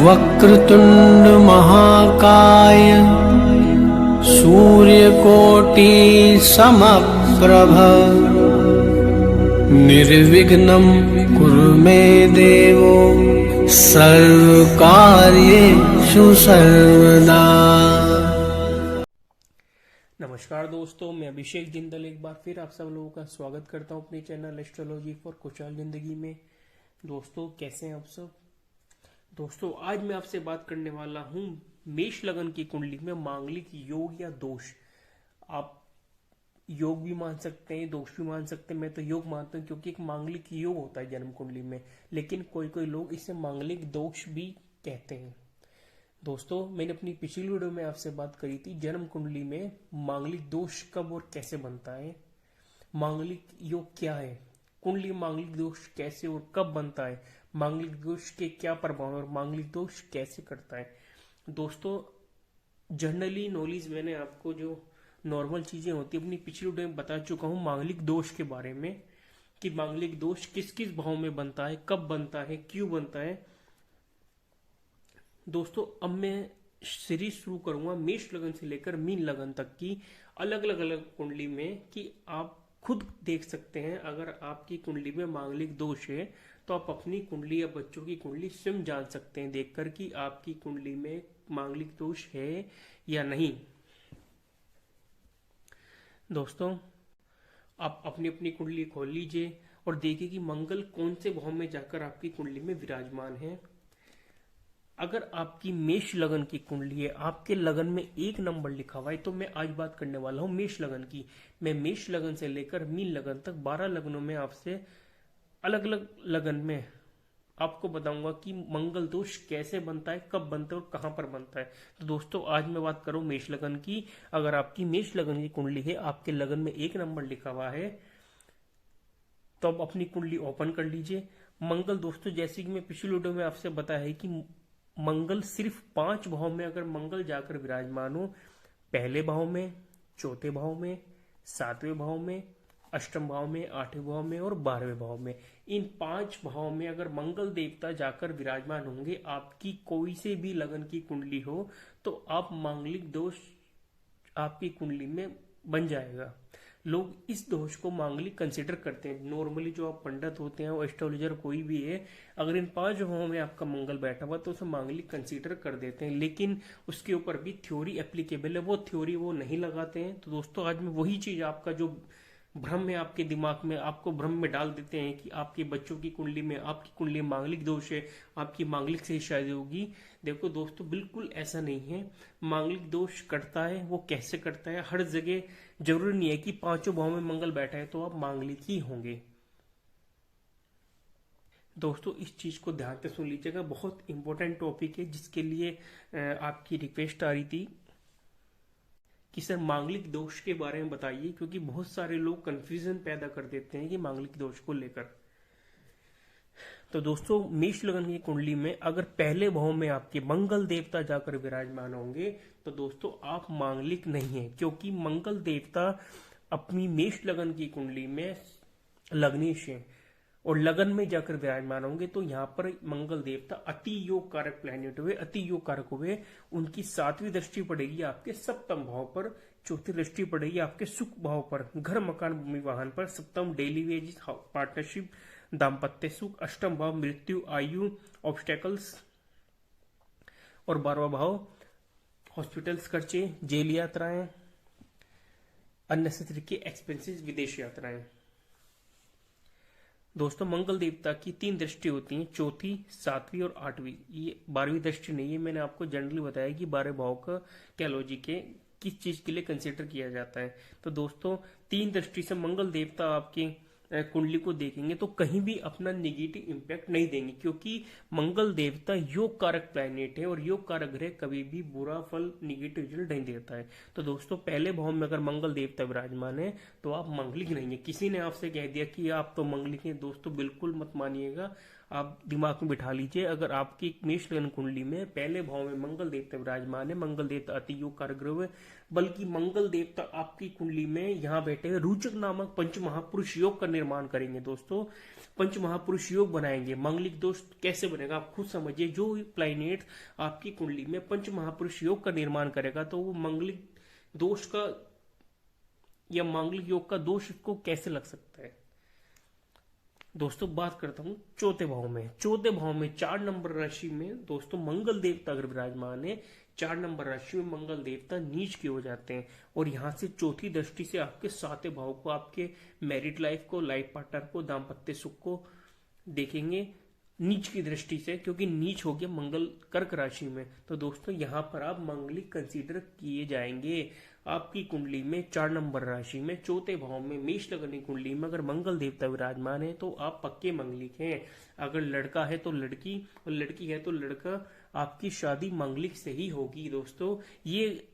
वक्रतुंड महाकाय सूर्यकोटि समप्रभ निर्विघ्नं कुरु मे देवो सर्वकार्येषु सर्वदा। नमस्कार दोस्तों, मैं अभिषेक जिंदल एक बार फिर आप सब लोगों का स्वागत करता हूं अपने चैनल एस्ट्रोलॉजी फॉर खुशहाल जिंदगी में। दोस्तों कैसे हैं आप सब? दोस्तों आज मैं आपसे बात करने वाला हूं मेष लगन की कुंडली में मांगलिक योग या दोष। आप योग भी मान सकते हैं, दोष भी मान सकते हैं। मैं तो योग मानता हूं क्योंकि एक मांगलिक योग होता है जन्म कुंडली में, लेकिन कोई कोई लोग इसे मांगलिक दोष भी कहते हैं। दोस्तों मैंने अपनी पिछली वीडियो में आपसे बात करी थी जन्म कुंडली में मांगलिक दोष कब और कैसे बनता है, मांगलिक योग क्या है, कुंडली मांगलिक दोष कैसे और कब बनता है, मांगलिक दोष के क्या प्रभाव और मांगलिक दोष कैसे करता है। दोस्तों जनरली नॉलेज मैंने आपको जो नॉर्मल चीजें होती है अपनी पिछली वीडियो में बता चुका हूं मांगलिक दोष के बारे में कि मांगलिक दोष किस किस भाव में बनता है, कब बनता है, क्यों बनता है। दोस्तों अब मैं सीरीज शुरू करूंगा मेष लगन से लेकर मीन लगन तक की अलग अलग कुंडली में कि आप खुद देख सकते हैं अगर आपकी कुंडली में मांगलिक दोष है तो आप अपनी कुंडली या बच्चों की कुंडली स्वयं जान सकते हैं देखकर कि आपकी कुंडली में मांगलिक दोष है या नहीं। दोस्तों आप अपनी अपनी कुंडली खोल लीजिए और देखिए कि मंगल कौन से भाव में जाकर आपकी कुंडली में विराजमान है। अगर आपकी मेष लगन की कुंडली है, आपके लगन में 1 नंबर लिखा हुआ है, तो मैं आज बात करने वाला हूं मेष लगन की। मैं मेष लगन से लेकर मीन लगन तक 12 लगनों में आपसे अलग अलग लगन में आपको बताऊंगा कि मंगल दोष कैसे बनता है, कब बनता है और कहां पर बनता है। तो दोस्तों आज मैं बात करूं मेष लगन की। अगर आपकी मेष लगन की कुंडली है, आपके लगन में 1 नंबर लिखा हुआ है, तो आप अपनी कुंडली ओपन कर लीजिए। मंगल दोस्तों जैसे कि मैं पिछली वीडियो में आपसे बताया है कि मंगल सिर्फ 5 भाव में अगर मंगल जाकर विराजमान हो, पहले भाव में, चौथे भाव में, 7वें भाव में, अष्टम भाव में, 8वें भाव में और 12वें भाव में, इन 5 भाव में अगर मंगल देवता जाकर विराजमान होंगे, आपकी कोई से भी लगन की कुंडली हो तो आप मांगलिक दोष आपकी कुंडली में बन जाएगा। लोग इस दोष को मांगलिक कंसिडर करते हैं। नॉर्मली जो आप पंडित होते हैं वो एस्ट्रोलॉजर कोई भी है, अगर इन 5 भावों में आपका मंगल बैठा हुआ तो उसे मांगलिक कंसिडर कर देते हैं, लेकिन उसके ऊपर भी थ्योरी एप्लीकेबल है, वो थ्योरी वो नहीं लगाते हैं। तो दोस्तों आज मैं वही चीज आपका जो भ्रम है आपके दिमाग में, आपको भ्रम में डाल देते हैं कि आपके बच्चों की कुंडली में, आपकी कुंडली में मांगलिक दोष है, आपकी मांगलिक से ही शादी होगी। देखो दोस्तों बिल्कुल ऐसा नहीं है। मांगलिक दोष कटता है, वो कैसे कटता है, हर जगह जरूरी नहीं है कि 5 भाव में मंगल बैठा है तो आप मांगलिक ही होंगे। दोस्तों इस चीज को ध्यान से सुन लीजिएगा, बहुत इंपॉर्टेंट टॉपिक है जिसके लिए आपकी रिक्वेस्ट आ रही थी कि सर मांगलिक दोष के बारे में बताइए, क्योंकि बहुत सारे लोग कंफ्यूजन पैदा कर देते हैं कि मांगलिक दोष को लेकर। तो दोस्तों मेष लगन की कुंडली में अगर पहले भाव में आपके मंगल देवता जाकर विराजमान होंगे तो दोस्तों आप मांगलिक नहीं है, क्योंकि मंगल देवता अपनी मेष लगन की कुंडली में लग्नेश है और लगन में जाकर विराजमान होंगे तो यहाँ पर मंगल देवता अति योग कारक प्लैनेट हुए, अति योग कारक हुए। उनकी 7वीं दृष्टि पड़ेगी आपके 7म भाव पर, 4थी दृष्टि पड़ेगी आपके सुख भाव पर, घर मकान भूमि वाहन पर, 7म डेली वेज पार्टनरशिप दाम्पत्य सुख, 8म भाव मृत्यु आयु ऑब्स्टेकल्स और 12वां भाव हॉस्पिटल्स खर्चे, जेल यात्राएं, अननेसेसरी के एक्सपेंसेस, विदेश यात्राएं। दोस्तों मंगल देवता की 3 दृष्टि होती हैं, 4थी, 7वीं और 8वीं। ये 12वीं दृष्टि नहीं है। मैंने आपको जनरली बताया कि 12 भाव का क्या लॉजिक है, किस चीज के लिए कंसिडर किया जाता है। तो दोस्तों 3 दृष्टि से मंगल देवता आपकी कुंडली को देखेंगे तो कहीं भी अपना नेगेटिव इंपैक्ट नहीं देंगे, क्योंकि मंगल देवता योग कारक प्लैनेट है और योग कारक ग्रह कभी भी बुरा फल नेगेटिव रिजल्ट नहीं देता है। तो दोस्तों पहले भाव में अगर मंगल देवता विराजमान है तो आप मांगलिक नहीं है। किसी ने आपसे कह दिया कि आप तो मांगलिक हैं, दोस्तों बिल्कुल मत मानिएगा, आप दिमाग में बिठा लीजिए। अगर आपकी मेष लगन कुंडली में पहले भाव में मंगल देवता विराजमान है, मंगल देवता अति योग कारक ग्रह बल्कि मंगल देवता आपकी कुंडली में यहाँ बैठे हुए रुचक नामक पंच महापुरुष योग का निर्माण करेंगे दोस्तों। पंच महापुरुष योग बनाएंगे। मांगलिक दोष कैसे बनेगा आप खुद समझिए। जो प्लैनेट आपकी कुंडली में पंच महापुरुष योग का निर्माण करेगा तो वो मांगलिक दोष का या मांगलिक योग का दोष इसको कैसे लग सकता है। दोस्तों बात करता हूं चौथे भाव में। चौथे भाव में 4 नंबर राशि में दोस्तों मंगल देवता अगर विराजमान है, 4 नंबर राशि में मंगल देवता नीच के हो जाते हैं और यहां से चौथी दृष्टि से आपके 7वें भाव को, आपके मैरिड लाइफ को, लाइफ पार्टनर को, दाम्पत्य सुख को देखेंगे नीच की दृष्टि से, क्योंकि नीच हो गया मंगल कर्क राशि में। तो दोस्तों यहां पर आप मांगलिक कंसीडर किए जाएंगे। आपकी कुंडली में 4 नंबर राशि में चौथे भाव में मेष लगन की कुंडली में अगर मंगल देवता विराजमान है तो आप पक्के मांगलिक हैं। अगर लड़का है तो लड़की और लड़की है तो लड़का, आपकी शादी मांगलिक से ही होगी दोस्तों। ये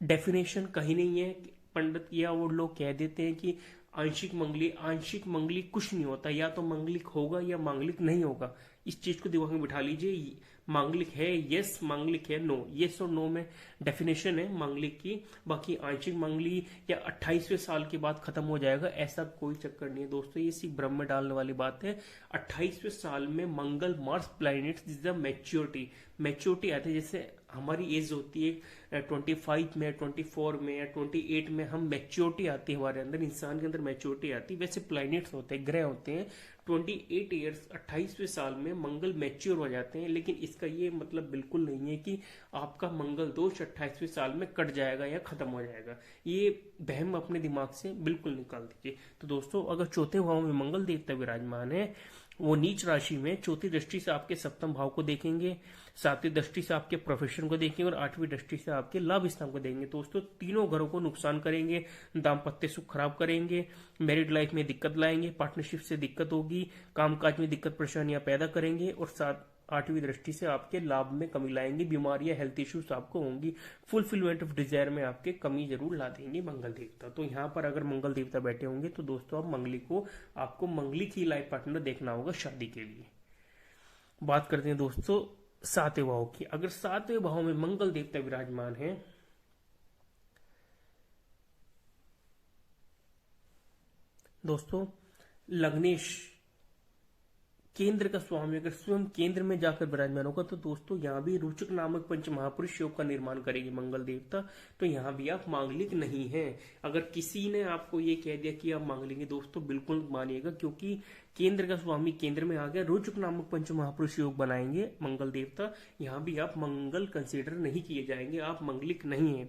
डेफिनेशन कहीं नहीं है। पंडित या वो लोग कह देते हैं कि आंशिक मंगली कुछ नहीं होता, या तो मांगलिक होगा या मांगलिक नहीं होगा। इस चीज को दिमाग में बिठा लीजिए। मांगलिक है यस, मांगलिक है नो, यस और नो में डेफिनेशन है मांगलिक की। बाकी आंशिक मांगली या 28वें साल के बाद खत्म हो जाएगा, ऐसा कोई चक्कर नहीं है दोस्तों। ये सिर्फ भ्रम में डालने वाली बात है। 28वें साल में मंगल Mars planet is the maturity आती है। जैसे हमारी एज होती है 25 में, 24 में या 28 में हम मैच्योरिटी आती है हमारे अंदर, इंसान के अंदर मैच्योरिटी आती है। वैसे प्लैनेट्स होते हैं, ग्रह होते हैं 28 ईयर्स 28वें साल में मंगल मैच्योर हो जाते हैं। लेकिन इसका ये मतलब बिल्कुल नहीं है कि आपका मंगल दोष 28वें साल में कट जाएगा या खत्म हो जाएगा। ये बहम अपने दिमाग से बिल्कुल निकाल दीजिए। तो दोस्तों अगर चौथे भाव में मंगल देवता विराजमान है, वो नीच राशि में चौथी दृष्टि से आपके 7वें भाव को देखेंगे, 7वीं दृष्टि से आपके प्रोफेशन को देखेंगे और 8वीं दृष्टि से आपके लाभ स्थान को देंगे। दोस्तों तीनों घरों को नुकसान करेंगे, दाम्पत्य सुख खराब करेंगे, मैरिड लाइफ में दिक्कत लाएंगे, पार्टनरशिप से दिक्कत होगी, कामकाज में दिक्कत परेशानियां पैदा करेंगे और 8वीं दृष्टि से आपके लाभ में कमी लाएंगे। बीमारियां, हेल्थ इश्यूज आपको होंगी। फुलफिलमेंट ऑफ डिजायर में आपके कमी जरूर ला देंगे मंगल देवता। तो यहाँ पर अगर मंगल देवता बैठे होंगे तो दोस्तों आप आपको मंगलिक ही लाइफ पार्टनर देखना होगा शादी के लिए। बात करते हैं दोस्तों 7वें भाव की। अगर 7वें भाव में मंगल देवता विराजमान है दोस्तों, लग्नेश केंद्र का स्वामी अगर स्वयं केंद्र में जाकर विराजमान होगा तो दोस्तों यहाँ भी रुचक नामक पंच महापुरुष योग का निर्माण करेगी मंगल देवता। तो यहाँ भी आप मांगलिक नहीं हैं। अगर किसी ने आपको ये कह दिया कि आप मांगलिक हैं दोस्तों, बिल्कुल मानिएगा, क्योंकि केंद्र का स्वामी केंद्र में आ गया। रुचक नामक पंच महापुरुष योग बनाएंगे मंगल देवता। यहाँ भी आप मंगल कंसिडर नहीं किए जाएंगे, आप मांगलिक नहीं है।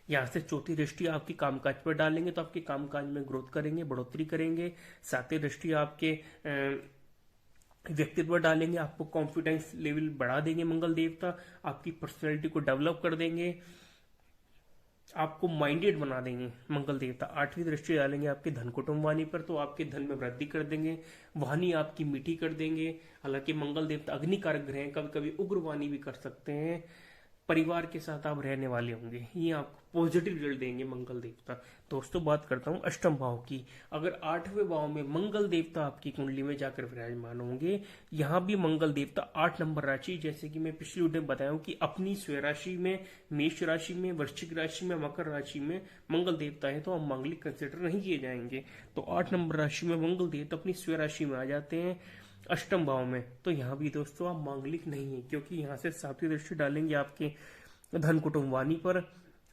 यहाँ से चौथी दृष्टि आपकी कामकाज पर डालेंगे तो आपके कामकाज में ग्रोथ करेंगे, बढ़ोतरी करेंगे। 7वीं दृष्टि आपके व्यक्तित्व डालेंगे, आपको कॉन्फिडेंस लेवल बढ़ा देंगे मंगल देवता, आपकी पर्सनैलिटी को डेवलप कर देंगे, आपको माइंडेड बना देंगे मंगल देवता। 8वीं दृष्टि डालेंगे आपके धन कुटुंब वाणी पर तो आपके धन में वृद्धि कर देंगे, वाणी आपकी मीठी कर देंगे। हालांकि मंगल देवता अग्निकारक ग्रह हैं, कभी कभी उग्र वाणी भी कर सकते हैं। परिवार के साथ आप रहने वाले होंगे, ये आपको पॉजिटिव रिजल्ट देंगे मंगल देवता। दोस्तों बात करता हूं अष्टम भाव की। अगर 8वें भाव में मंगल देवता आपकी कुंडली में जाकर विराजमान होंगे, यहां भी मंगल देवता 8 नंबर राशि, जैसे कि मैं पिछली वीडियो में बताया हूं कि अपनी स्वयं राशि में, मेष राशि में, वृश्चिक राशि में, मकर राशि में मंगल देवता है तो हम मांगलिक कंसिडर नहीं किए जाएंगे। तो 8 नंबर राशि में मंगल देवता अपनी स्वयं राशि में आ जाते हैं अष्टम भाव में, तो यहाँ भी दोस्तों आप मांगलिक नहीं है, क्योंकि यहाँ से 7वीं दृष्टि डालेंगे आपके धन कुटुंब वाणी पर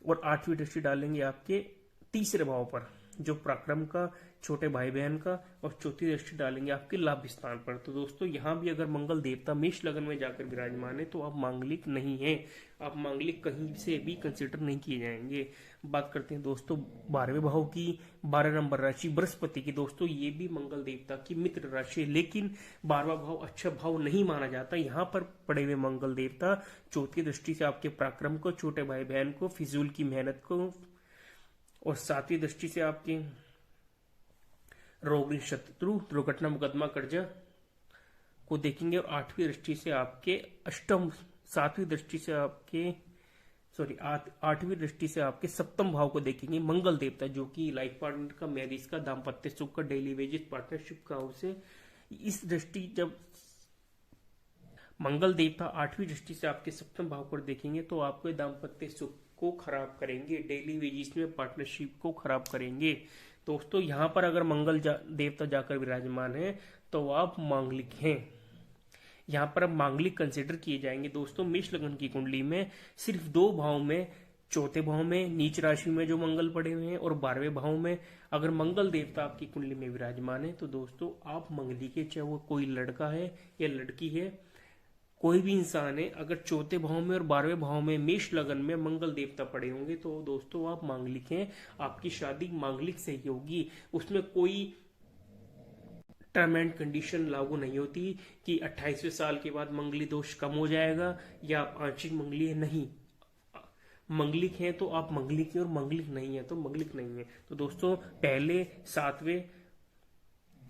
और 8वीं दृष्टि डालेंगे आपके तीसरे भाव पर जो पराक्रम का, छोटे भाई बहन का, और चौथी दृष्टि डालेंगे आपके लाभ स्थान पर। तो दोस्तों यहाँ भी अगर मंगल देवता मेष लगन में जाकर विराजमान है तो आप मांगलिक नहीं है, आप मांगलिक कहीं से भी कंसिडर नहीं किए जाएंगे। बात करते हैं दोस्तों 12वें भाव की। 12 नंबर राशि बृहस्पति की। दोस्तों ये भी मंगल देवता की मित्र राशि है, लेकिन 12वां भाव अच्छा भाव नहीं माना जाता। यहाँ पर पड़े हुए मंगल देवता चौथी दृष्टि से आपके पराक्रम को, छोटे भाई बहन को, फिजूल की मेहनत को, और 7वीं दृष्टि से आपके रोग, शत्रु, दुर्घटना, मुकदमा, कर्जा को देखेंगे, और 8वीं दृष्टि से आपके अष्टम, 7वीं दृष्टि से आपके 8वीं दृष्टि से आपके सप्तम भाव को देखेंगे मंगल देवता, जो कि लाइफ पार्टनर का, मैरिज का, दाम्पत्य सुख का, डेली वेजेस, पार्टनरशिप का हाउस है। इस दृष्टि जब मंगल देवता 8वीं दृष्टि से आपके सप्तम भाव पर देखेंगे तो आपको दाम्पत्य सुख को खराब करेंगे, डेली वेजिस में पार्टनरशिप को खराब करेंगे। दोस्तों यहाँ पर अगर मंगल देवता जाकर विराजमान है तो आप मांगलिक हैं। यहाँ पर अब मांगलिक कंसिडर किए जाएंगे। दोस्तों मेष लग्न की कुंडली में सिर्फ 2 भाव में, चौथे भाव में नीच राशि में जो मंगल पड़े हुए हैं और 12वें भाव में अगर मंगल देवता आपकी कुंडली में विराजमान है तो दोस्तों आप मंगली के, चाहे वो कोई लड़का है या लड़की है, कोई भी इंसान है, अगर चौथे भाव में और 12वें भाव में मेष लगन में मंगल देवता पड़े होंगे तो दोस्तों आप मांगलिक हैं। आपकी शादी मांगलिक से ही होगी। उसमें कोई टर्म एंड कंडीशन लागू नहीं होती कि 28वें साल के बाद मंगली दोष कम हो जाएगा या आप आंशिक मंगली है। नहीं, मंगलिक हैं तो आप मंगलिक हैं और मंगलिक नहीं है तो मंगलिक नहीं है। तो दोस्तों पहले 7वें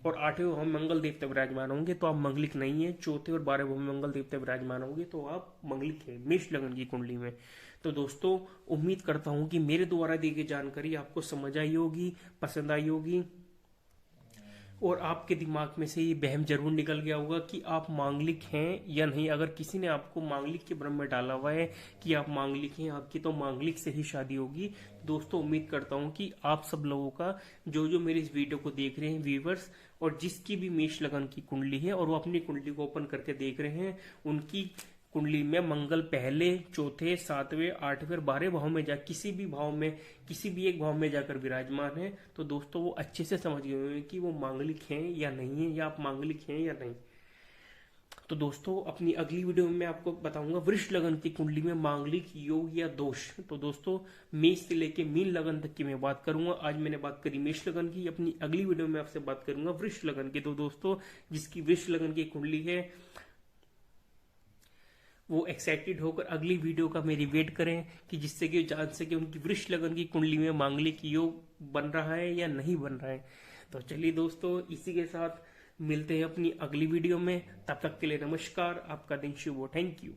और 8वें भाव में मंगल देवता विराजमान होंगे तो आप मंगलिक नहीं है। चौथे और 12वें भाव में मंगल देवता विराजमान होंगे तो आप मंगलिक हैं मेष लगन की कुंडली में। तो दोस्तों उम्मीद करता हूं कि मेरे द्वारा दी गई जानकारी आपको समझ आई होगी, पसंद आई होगी और आपके दिमाग में से ये वहम जरूर निकल गया होगा कि आप मांगलिक हैं या नहीं। अगर किसी ने आपको मांगलिक के भ्रम में डाला हुआ है कि आप मांगलिक हैं, आपकी तो मांगलिक से ही शादी होगी। दोस्तों उम्मीद करता हूं कि आप सब लोगों का, जो मेरे इस वीडियो को देख रहे हैं व्यूवर्स, और जिसकी भी मेष लगन की कुंडली है और वो अपनी कुंडली को ओपन करके देख रहे हैं, उनकी कुंडली में मंगल पहले, चौथे, 7वें, 8वें और 12वें भाव में किसी भी भाव में, किसी भी एक भाव में जाकर विराजमान है तो दोस्तों वो अच्छे से समझ गए हैं कि वो मांगलिक हैं या नहीं है, या आप मांगलिक हैं या नहीं। तो दोस्तों अपनी अगली वीडियो में मैं आपको बताऊंगा वृष लगन की कुंडली में मांगलिक योग या दोष। तो दोस्तों मेष से लेके मीन लगन तक की मैं बात करूंगा। आज मैंने बात करी मेष लगन की, अपनी अगली वीडियो में आपसे बात करूंगा वृष लगन की। तो दोस्तों जिसकी वृष लगन की कुंडली है वो एक्साइटेड होकर अगली वीडियो का मेरी वेट करें कि जिससे कि जान सके उनकी वृष लगन की कुंडली में मांगलिक योग बन रहा है या नहीं बन रहा है। तो चलिए दोस्तों इसी के साथ मिलते हैं अपनी अगली वीडियो में। तब तक के लिए नमस्कार, आपका दिन शुभ हो। Thank you.